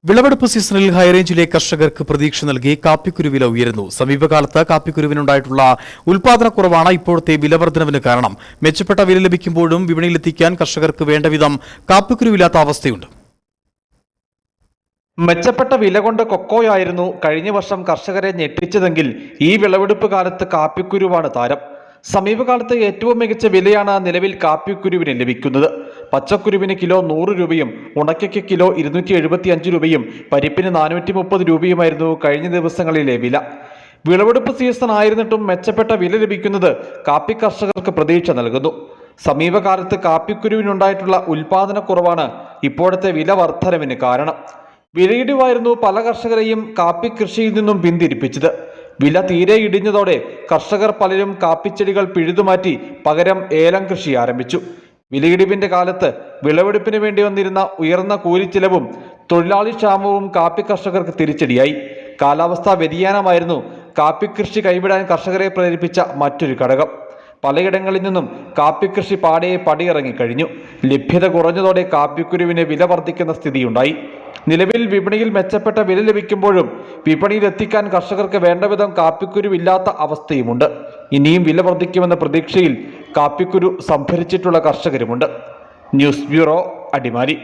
വിളവെടുപ്പ് സീസണിൽ ഹൈറേഞ്ചിലെ കർഷകർക്ക് പ്രതീക്ഷ നൽകി കാപ്പിക്കുരു വില ഉയരുന്നു. സമീപകാലത്ത് കാപ്പിക്കുരുവിനുണ്ടായിട്ടുള്ള ഉൽപാദനക്കുറവാണ് ഇപ്പോഴത്തെ വിലവർദ്ധനവിന് കാരണം. മെച്ചപ്പെട്ട വില ലഭിക്കുമ്പോഴും വിപണിയിലെത്തിക്കാൻ കർഷകർക്ക് വേണ്ടവിധം കാപ്പിക്കുരുവില്ലാത്ത അവസ്ഥയുണ്ട്. മെച്ചപ്പെട്ട വില കൊണ്ട് കൊക്കോയായിരുന്നു കഴിഞ്ഞ വർഷം കർഷകരെ ഞെട്ടിച്ചതെങ്കിൽ ഈ വിളവെടുപ്പ് കാലത്ത് കാപ്പിക്കുരുവാണ് താരം. സമീപകാലത്ത് ഏറ്റവും മികച്ച വിലയാണ് നിലവിൽ കാപ്പിക്കുരുവിന് ലഭിക്കുന്നത്. പച്ചക്കുരുവിന് കിലോ 100 രൂപയും ഉണക്കയ്ക്ക് കിലോ 275 രൂപയും പരിപ്പിന് 430 രൂപയുമായിരുന്നു കഴിഞ്ഞ ദിവസങ്ങളിലെ വില. വിളവെടുപ്പ് സീസൺ ആയിരുന്നിട്ടും മെച്ചപ്പെട്ട വില ലഭിക്കുന്നത് കാപ്പി കർഷകർക്ക് പ്രതീക്ഷ നൽകുന്നു. സമീപകാലത്ത് കാപ്പിക്കുരുവിനുണ്ടായിട്ടുള്ള ഉൽപാദനക്കുറവാണ് ഇപ്പോഴത്തെ വില വർധനവിന് കാരണം. വിലയിടിവായിരുന്നു പല കർഷകരെയും കാപ്പി കൃഷിയിൽ നിന്നും പിന്തിരിപ്പിച്ചത്. വില തീരെ ഇടിഞ്ഞതോടെ കർഷകർ പലരും കാപ്പിച്ചെടികൾ പിഴുതുമാറ്റി പകരം ഏലം കൃഷി ആരംഭിച്ചു. വിലയിടിവിന്റെ കാലത്ത് വിളവെടുപ്പിന് വേണ്ടി വന്നിരുന്ന ഉയർന്ന കൂലിച്ചിലവും തൊഴിലാളി ക്ഷാമവും കാപ്പി കർഷകർക്ക് തിരിച്ചടിയായി. കാലാവസ്ഥാ വ്യതിയാനമായിരുന്നു കാപ്പി കൃഷി കൈവിടാൻ കർഷകരെ പ്രേരിപ്പിച്ച മറ്റൊരു ഘടകം. പലയിടങ്ങളിൽ നിന്നും കാപ്പിക്കൃഷി പാടെ പടിയിറങ്ങിക്കഴിഞ്ഞു. ലഭ്യത കുറഞ്ഞതോടെ കാപ്പിക്കുരുവിന് വില വർദ്ധിക്കുന്ന സ്ഥിതിയുണ്ടായി. നിലവിൽ വിപണിയിൽ മെച്ചപ്പെട്ട വില ലഭിക്കുമ്പോഴും വിപണിയിലെത്തിക്കാൻ കർഷകർക്ക് വേണ്ടവിധം കാപ്പിക്കുരുവില്ലാത്ത അവസ്ഥയുമുണ്ട്. ഇനിയും വില വർദ്ധിക്കുമെന്ന പ്രതീക്ഷയിൽ കാപ്പിക്കുരു സംഭരിച്ചിട്ടുള്ള കർഷകരുമുണ്ട്. News bureau, Adimali.